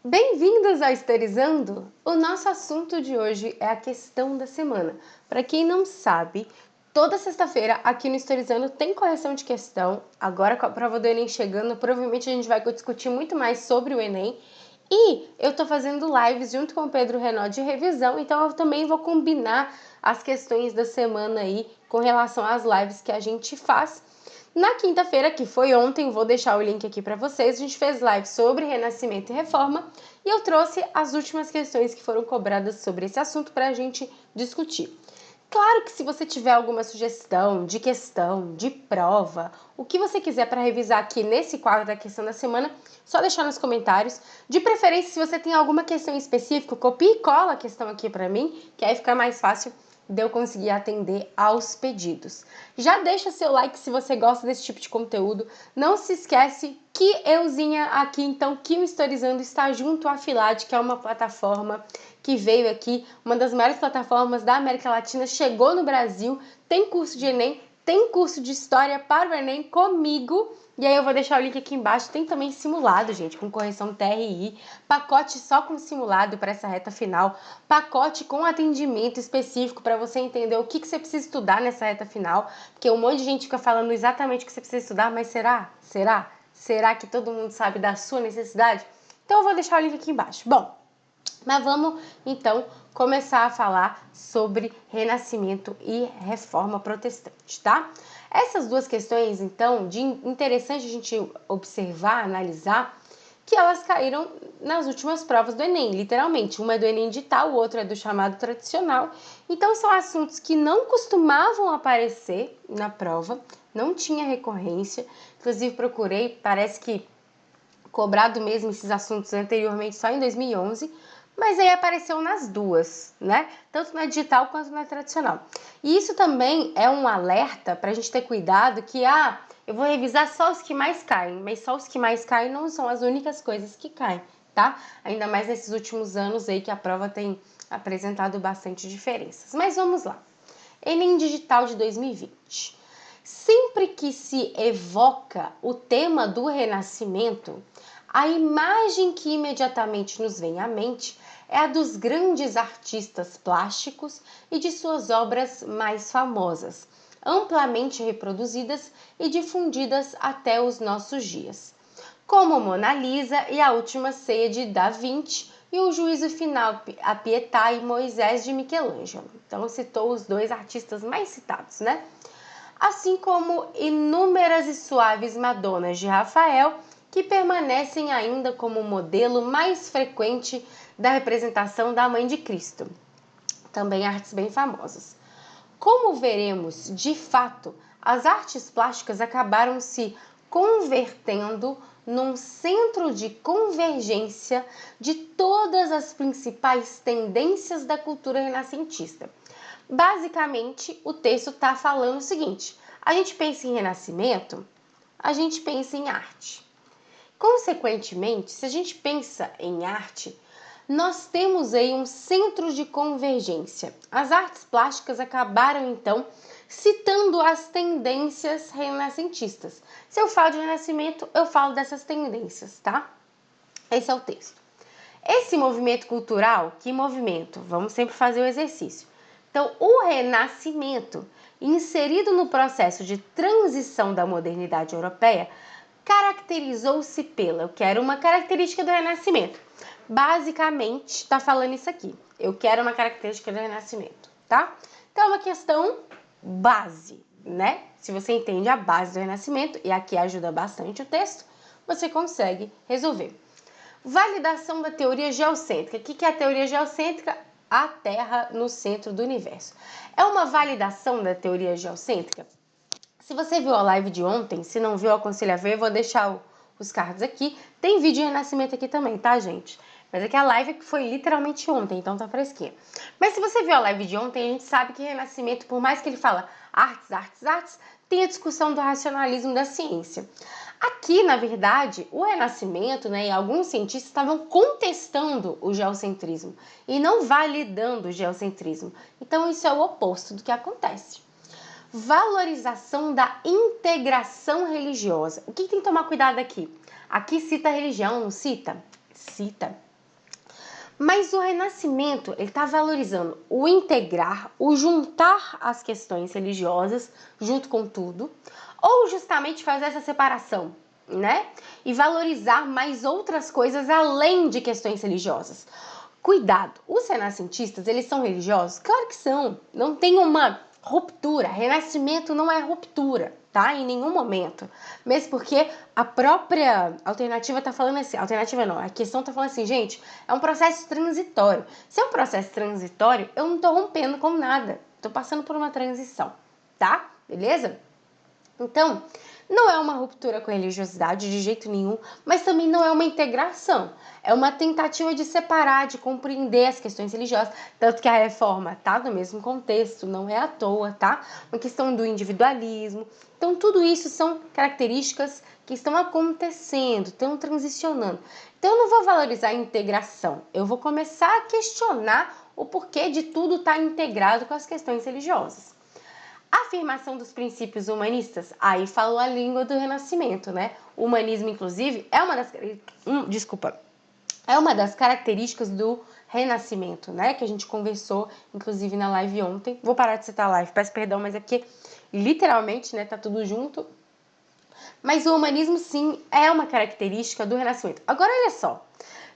Bem-vindos ao Historizando! O nosso assunto de hoje é a questão da semana. Para quem não sabe, toda sexta-feira aqui no Historizando tem correção de questão. Agora com a prova do Enem chegando, provavelmente a gente vai discutir muito mais sobre o Enem. E eu tô fazendo lives junto com o Pedro Renaud de revisão, então eu também vou combinar as questões da semana aí com relação às lives que a gente faz. Na quinta-feira, que foi ontem, vou deixar o link aqui para vocês, a gente fez live sobre Renascimento e Reforma e eu trouxe as últimas questões que foram cobradas sobre esse assunto para a gente discutir. Claro que se você tiver alguma sugestão de questão, de prova, o que você quiser para revisar aqui nesse quadro da questão da semana, só deixar nos comentários. De preferência, se você tem alguma questão específica, copie e cola a questão aqui para mim, que aí fica mais fácil de eu conseguir atender aos pedidos. Já deixa seu like se você gosta desse tipo de conteúdo. Não se esquece que euzinha aqui, então, que o Historizando está junto à Filad, que é uma plataforma que veio aqui, uma das maiores plataformas da América Latina, chegou no Brasil, tem curso de Enem, tem curso de História para o Enem comigo. E aí eu vou deixar o link aqui embaixo. Tem também simulado, gente, com correção TRI, pacote só com simulado para essa reta final, pacote com atendimento específico para você entender o que você precisa estudar nessa reta final, porque um monte de gente fica falando exatamente o que você precisa estudar, mas será que todo mundo sabe da sua necessidade? Então eu vou deixar o link aqui embaixo. Bom, mas vamos então começar a falar sobre Renascimento e Reforma Protestante, tá? Essas duas questões, então, de interessante a gente observar, analisar, que elas caíram nas últimas provas do Enem, literalmente. Uma é do Enem digital, o outro é do chamado tradicional. Então, são assuntos que não costumavam aparecer na prova, não tinha recorrência. Inclusive, procurei, parece que cobrado mesmo esses assuntos anteriormente só em 2011, mas aí apareceu nas duas, né? Tanto na digital quanto na tradicional. E isso também é um alerta para a gente ter cuidado que, eu vou revisar só os que mais caem, mas só os que mais caem não são as únicas coisas que caem, tá? Ainda mais nesses últimos anos aí que a prova tem apresentado bastante diferenças. Mas vamos lá. Enem Digital de 2020. Sempre que se evoca o tema do Renascimento, a imagem que imediatamente nos vem à mente é a dos grandes artistas plásticos e de suas obras mais famosas, amplamente reproduzidas e difundidas até os nossos dias, como Mona Lisa e a Última Ceia de Da Vinci e o Juízo Final, a Pietà e Moisés de Michelangelo. Então citou os dois artistas mais citados, né? Assim como inúmeras e suaves Madonas de Rafael, que permanecem ainda como o modelo mais frequente da representação da Mãe de Cristo. Também artes bem famosas. Como veremos, de fato, as artes plásticas acabaram se convertendo num centro de convergência de todas as principais tendências da cultura renascentista. Basicamente, o texto está falando o seguinte: a gente pensa em renascimento, a gente pensa em arte. Consequentemente, se a gente pensa em arte, nós temos aí um centro de convergência. As artes plásticas acabaram, então, citando as tendências renascentistas. Se eu falo de renascimento, eu falo dessas tendências, tá? Esse é o texto. Esse movimento cultural, que movimento? Vamos sempre fazer o exercício. Então, o Renascimento, inserido no processo de transição da modernidade europeia, caracterizou-se pela, eu quero uma característica do Renascimento. Basicamente, está falando isso aqui. Eu quero uma característica do Renascimento, tá? Então, é uma questão base, né? Se você entende a base do Renascimento, e aqui ajuda bastante o texto, você consegue resolver. Validação da teoria geocêntrica. O que é a teoria geocêntrica? A Terra no centro do universo. É uma validação da teoria geocêntrica? Se você viu a live de ontem, se não viu, aconselho a ver, eu vou deixar os cards aqui. Tem vídeo de renascimento aqui também, tá, gente? Mas é que a live foi literalmente ontem, então tá fresquinha. Mas se você viu a live de ontem, a gente sabe que renascimento, por mais que ele fala artes, tem a discussão do racionalismo da ciência. Aqui, na verdade, o Renascimento, né, e alguns cientistas estavam contestando o geocentrismo e não validando o geocentrismo. Então, isso é o oposto do que acontece. Valorização da integração religiosa. O que tem que tomar cuidado aqui? Aqui cita a religião, não cita? Cita. Mas o Renascimento, ele está valorizando o integrar, o juntar as questões religiosas junto com tudo, ou justamente fazer essa separação, né? E valorizar mais outras coisas além de questões religiosas. Cuidado, os renascentistas, eles são religiosos? Claro que são, não tem uma ruptura, renascimento não é ruptura, tá? Em nenhum momento. Mesmo porque a própria alternativa tá falando assim, alternativa não, a questão tá falando assim, gente, é um processo transitório. Se é um processo transitório, eu não tô rompendo com nada, tô passando por uma transição, tá? Beleza? Então, não é uma ruptura com a religiosidade de jeito nenhum, mas também não é uma integração. É uma tentativa de separar, de compreender as questões religiosas, tanto que a reforma tá no mesmo contexto, não é à toa, tá? Uma questão do individualismo. Então, tudo isso são características que estão acontecendo, estão transicionando. Então, eu não vou valorizar a integração, eu vou começar a questionar o porquê de tudo estar integrado com as questões religiosas. A afirmação dos princípios humanistas, aí falou a língua do Renascimento, né? O humanismo, inclusive, é uma das características do Renascimento, né? Que a gente conversou, inclusive, na live ontem. Vou parar de citar a live, peço perdão, mas é porque, literalmente, né, tá tudo junto. Mas o humanismo, sim, é uma característica do Renascimento. Agora, olha só.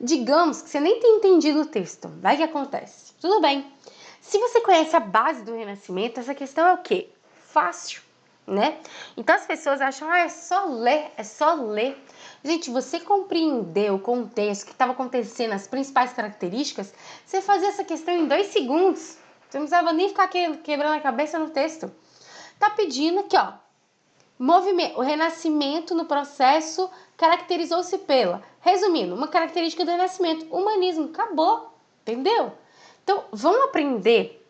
Digamos que você nem tem entendido o texto. Vai que acontece. Tudo bem. Se você conhece a base do Renascimento, essa questão é o quê? Fácil, né? Então as pessoas acham, é só ler, é só ler. Gente, você compreendeu o contexto, o que estava acontecendo, as principais características, você fazia essa questão em 2 segundos. Você não precisava nem ficar quebrando a cabeça no texto. Tá pedindo aqui, ó. O Renascimento no processo caracterizou-se pela, resumindo, uma característica do Renascimento, humanismo, acabou, entendeu? Então, vamos aprender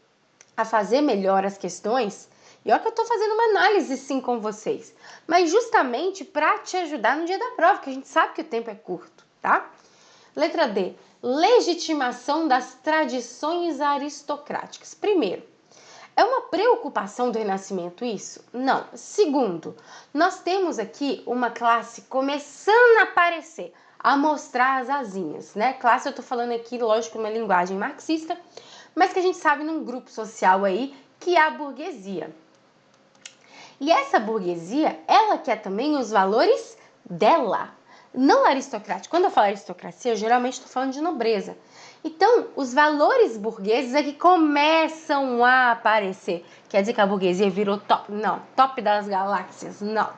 a fazer melhor as questões. E olha que eu estou fazendo uma análise sim com vocês, mas justamente para te ajudar no dia da prova, que a gente sabe que o tempo é curto, tá? Letra D, legitimação das tradições aristocráticas. Primeiro, é uma preocupação do Renascimento isso? Não. Segundo, nós temos aqui uma classe começando a aparecer, a mostrar as asinhas, né? Classe eu tô falando aqui, lógico, uma linguagem marxista, mas que a gente sabe num grupo social aí que é a burguesia. E essa burguesia, ela quer também os valores dela, não aristocrática. Quando eu falo aristocracia, eu geralmente estou falando de nobreza. Então, os valores burgueses é que começam a aparecer. Quer dizer que a burguesia virou top? Não. Top das galáxias? Não.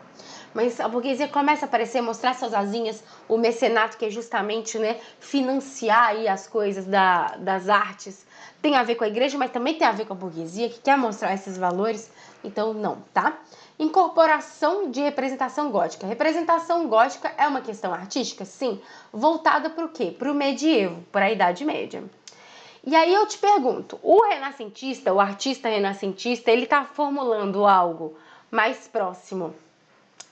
Mas a burguesia começa a aparecer, mostrar suas asinhas, o mecenato, que é justamente, né, financiar aí as coisas das artes, tem a ver com a igreja, mas também tem a ver com a burguesia, que quer mostrar esses valores. Então, não, tá? Incorporação de representação gótica. Representação gótica é uma questão artística? Sim. Voltada para o quê? Para o medievo, para a Idade Média. E aí eu te pergunto, o renascentista, o artista renascentista, ele está formulando algo mais próximo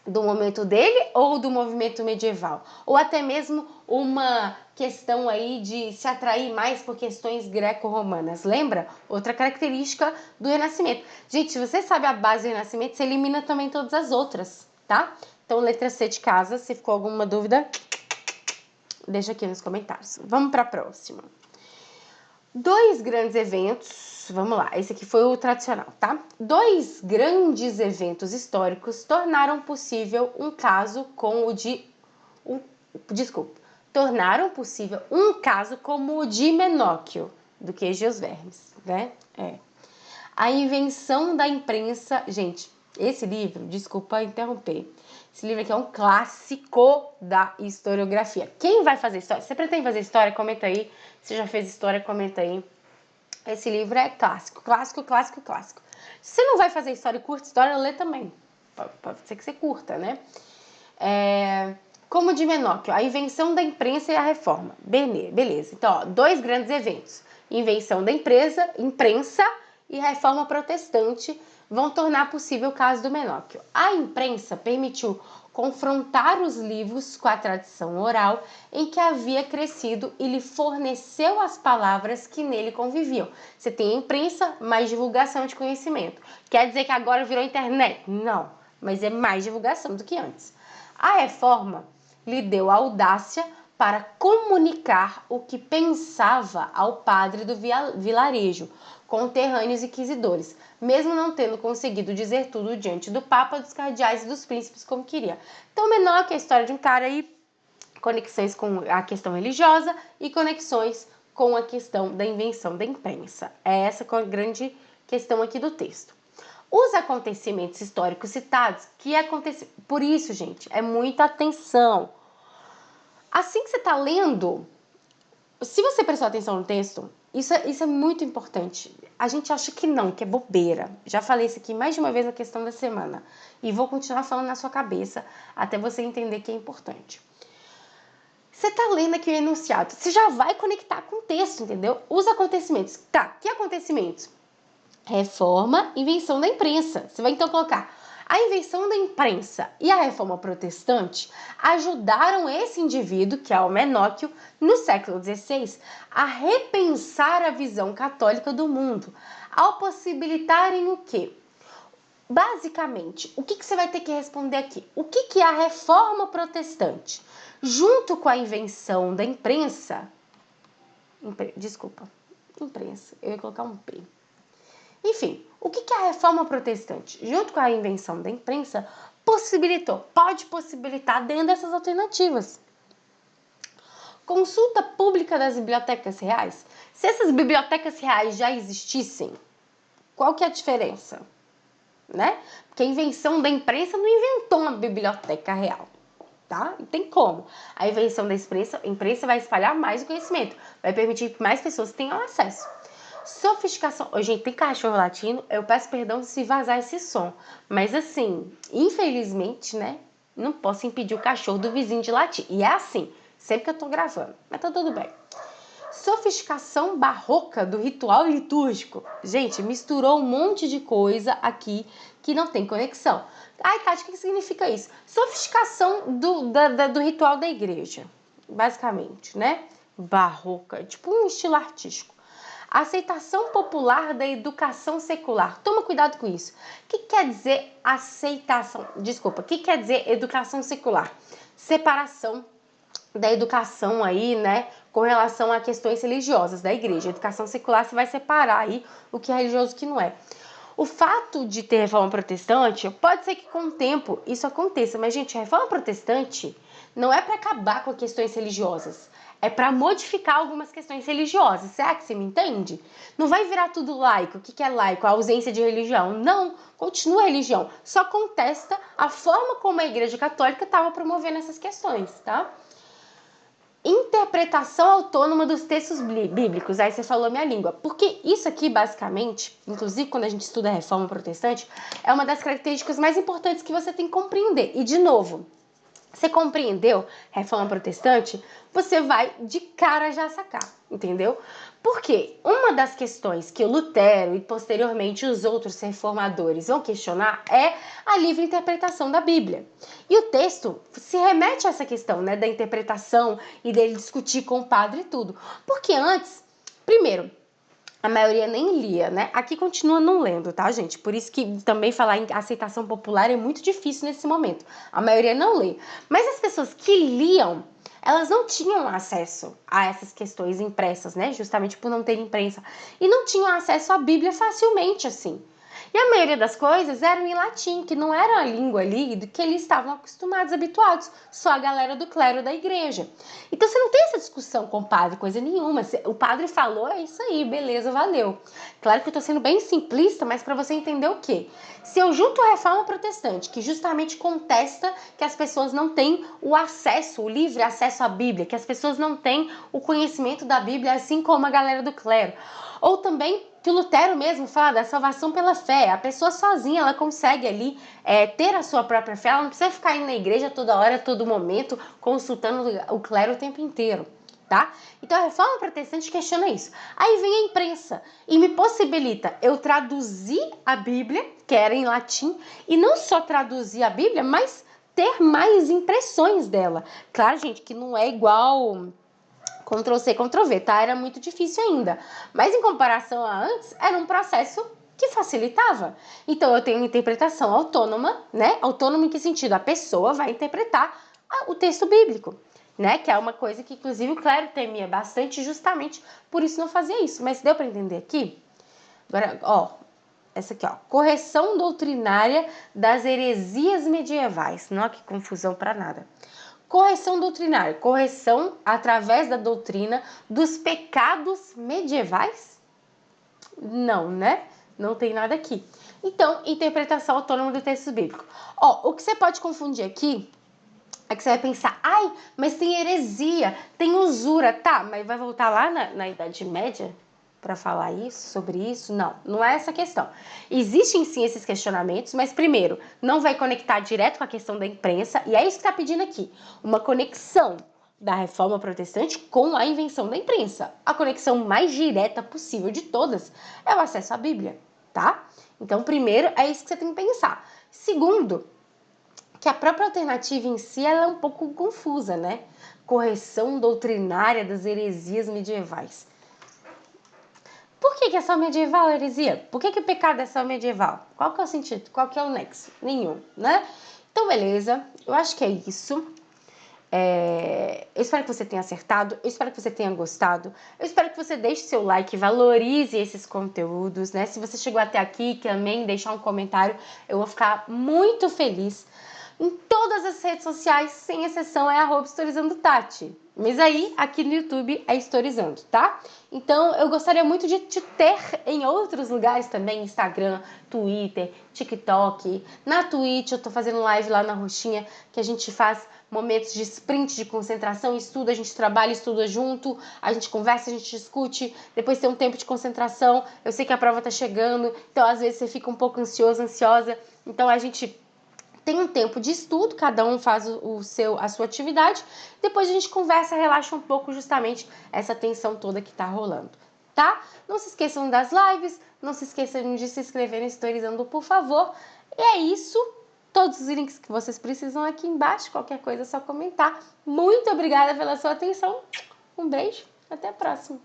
do momento dele ou do movimento medieval? Ou até mesmo uma questão aí de se atrair mais por questões greco-romanas. Lembra? Outra característica do Renascimento. Gente, se você sabe a base do Renascimento, você elimina também todas as outras, tá? Então, letra C de casa, se ficou alguma dúvida, deixa aqui nos comentários. Vamos para a próxima. 2 grandes eventos, vamos lá, esse aqui foi o tradicional, tá? 2 grandes eventos históricos tornaram possível um caso como o de... tornaram possível um caso como o de Menóquio, do Queijo e os Vermes, né? A invenção da imprensa... Gente, esse livro, desculpa interromper, esse livro aqui é um clássico da historiografia. Quem vai fazer história? Você pretende fazer história? Comenta aí. Se já fez história, comenta aí. Esse livro é clássico, clássico, clássico, clássico. Se você não vai fazer história e curta história, lê também. Pode ser que você curta, né? Como de Menóquio, a invenção da imprensa e a reforma. Beleza. Então, ó, 2 grandes eventos. Invenção da imprensa e reforma protestante vão tornar possível o caso do Menóquio. A imprensa permitiu confrontar os livros com a tradição oral em que havia crescido e lhe forneceu as palavras que nele conviviam. Você tem a imprensa, mais divulgação de conhecimento. Quer dizer que agora virou internet? Não, mas é mais divulgação do que antes. A reforma lhe deu audácia para comunicar o que pensava ao padre do vilarejo, conterrâneos inquisidores, mesmo não tendo conseguido dizer tudo diante do Papa, dos cardeais e dos príncipes como queria. Então, menor que a história de um cara aí, conexões com a questão religiosa e conexões com a questão da invenção da imprensa. É essa a grande questão aqui do texto. Os acontecimentos históricos citados, que aconteceram... Por isso, gente, é muita atenção. Assim que você está lendo, se você prestou atenção no texto, isso é muito importante. A gente acha que não, que é bobeira. Já falei isso aqui mais de uma vez na questão da semana. E vou continuar falando na sua cabeça até você entender que é importante. Você está lendo aqui o enunciado, você já vai conectar com o texto, entendeu? Os acontecimentos. Tá, que acontecimentos? Reforma, invenção da imprensa. Você vai então colocar: a invenção da imprensa e a reforma protestante ajudaram esse indivíduo, que é o Menóquio, no século XVI, a repensar a visão católica do mundo, ao possibilitarem o quê? Basicamente, o que você vai ter que responder aqui? O que é a reforma protestante? Junto com a invenção da imprensa... imprensa, eu ia colocar um P. Enfim, o que é a reforma protestante? Junto com a invenção da imprensa, pode possibilitar dentro dessas alternativas. Consulta pública das bibliotecas reais. Se essas bibliotecas reais já existissem, qual que é a diferença? Né? Porque a invenção da imprensa não inventou uma biblioteca real, tá? Não tem como. A invenção da imprensa vai espalhar mais o conhecimento, vai permitir que mais pessoas tenham acesso. Sofisticação. Ô, gente, tem cachorro latindo, eu peço perdão se vazar esse som, mas assim, infelizmente, né, não posso impedir o cachorro do vizinho de latir. E é assim, sempre que eu tô gravando, mas tá tudo bem. Sofisticação barroca do ritual litúrgico. Gente, misturou um monte de coisa aqui que não tem conexão. Ai, Tati, o que significa isso? Sofisticação do ritual da igreja, basicamente, né? Barroca, tipo um estilo artístico. Aceitação popular da educação secular. Toma cuidado com isso. O que quer dizer aceitação? Desculpa, o que quer dizer educação secular? Separação da educação aí, né, com relação a questões religiosas da igreja. A educação secular, você vai separar aí o que é religioso e o que não é. O fato de ter reforma protestante, pode ser que com o tempo isso aconteça, mas, gente, a reforma protestante não é para acabar com questões religiosas, é para modificar algumas questões religiosas. Será que você me entende? Não vai virar tudo laico. O que é laico? A ausência de religião. Não, continua a religião, só contesta a forma como a Igreja Católica estava promovendo essas questões, tá? Interpretação autônoma dos textos bíblicos. Aí você falou minha língua. Porque isso aqui, basicamente, inclusive quando a gente estuda a reforma protestante, é uma das características mais importantes que você tem que compreender. E, de novo, você compreendeu reforma protestante? Você vai de cara já sacar, entendeu? Porque uma das questões que o Lutero e posteriormente os outros reformadores vão questionar é a livre interpretação da Bíblia. E o texto se remete a essa questão, né, da interpretação e dele discutir com o padre e tudo. Porque antes, primeiro, a maioria nem lia, né? Aqui continua não lendo, tá, gente? Por isso que também falar em aceitação popular é muito difícil nesse momento. A maioria não lê. Mas as pessoas que liam, elas não tinham acesso a essas questões impressas, né? Justamente por não ter imprensa. E não tinham acesso à Bíblia facilmente, assim. E a maioria das coisas eram em latim, que não era a língua ali do que eles estavam acostumados, habituados. Só a galera do clero da igreja. Então você não tem essa discussão com o padre, coisa nenhuma. O padre falou, é isso aí, beleza, valeu. Claro que eu tô sendo bem simplista, mas para você entender o quê? Se eu junto a reforma protestante, que justamente contesta que as pessoas não têm o acesso, o livre acesso à Bíblia, que as pessoas não têm o conhecimento da Bíblia, assim como a galera do clero. Ou também que o Lutero mesmo fala da salvação pela fé. A pessoa sozinha, ela consegue ali ter a sua própria fé. Ela não precisa ficar indo na igreja toda hora, todo momento, consultando o clero o tempo inteiro, tá? Então a reforma protestante questiona isso. Aí vem a imprensa e me possibilita eu traduzir a Bíblia, que era em latim, e não só traduzir a Bíblia, mas ter mais impressões dela. Claro, gente, que não é igual Ctrl+C, Ctrl+V, tá? Era muito difícil ainda. Mas em comparação a antes, era um processo que facilitava. Então eu tenho uma interpretação autônoma, né? Autônoma em que sentido? A pessoa vai interpretar o texto bíblico. né? Que é uma coisa que, inclusive, o clero temia bastante, justamente por isso não fazia isso. Mas deu para entender aqui? Agora, ó, essa aqui, ó. Correção doutrinária das heresias medievais. Não, que confusão para nada. Correção doutrinária. Correção através da doutrina dos pecados medievais? Não, né? Não tem nada aqui. Então, interpretação autônoma do texto bíblico. Ó, o que você pode confundir aqui é que você vai pensar, ai, mas tem heresia, tem usura, tá, mas vai voltar lá na Idade Média para falar isso, sobre isso? Não, não é essa a questão. Existem sim esses questionamentos, mas primeiro, não vai conectar direto com a questão da imprensa, e é isso que está pedindo aqui, uma conexão da reforma protestante com a invenção da imprensa. A conexão mais direta possível de todas é o acesso à Bíblia, tá? Então, primeiro, é isso que você tem que pensar. Segundo, que a própria alternativa em si ela é um pouco confusa, né? Correção doutrinária das heresias medievais. Por que é só medieval heresia? Por que o pecado é só medieval? Qual que é o sentido? Qual que é o nexo? Nenhum, né? Então, beleza. Eu acho que é isso. Eu espero que você tenha acertado, eu espero que você tenha gostado, eu espero que você deixe seu like, valorize esses conteúdos, né? Se você chegou até aqui, também deixar um comentário, eu vou ficar muito feliz. Em todas as redes sociais, sem exceção, é @historizandotati. Mas aí, aqui no YouTube, é Historizando, tá? Então, eu gostaria muito de te ter em outros lugares também, Instagram, Twitter, TikTok. Na Twitch, eu tô fazendo live lá na Roxinha, que a gente faz momentos de sprint, de concentração, estuda, a gente trabalha, estuda junto, a gente conversa, a gente discute, depois tem um tempo de concentração, eu sei que a prova tá chegando, então às vezes você fica um pouco ansioso, ansiosa, então a gente tem um tempo de estudo, cada um faz a sua atividade, depois a gente conversa, relaxa um pouco justamente essa tensão toda que tá rolando, tá? Não se esqueçam das lives, não se esqueçam de se inscrever no Historizando, por favor. E é isso, todos os links que vocês precisam aqui embaixo, qualquer coisa é só comentar. Muito obrigada pela sua atenção, um beijo, até a próxima.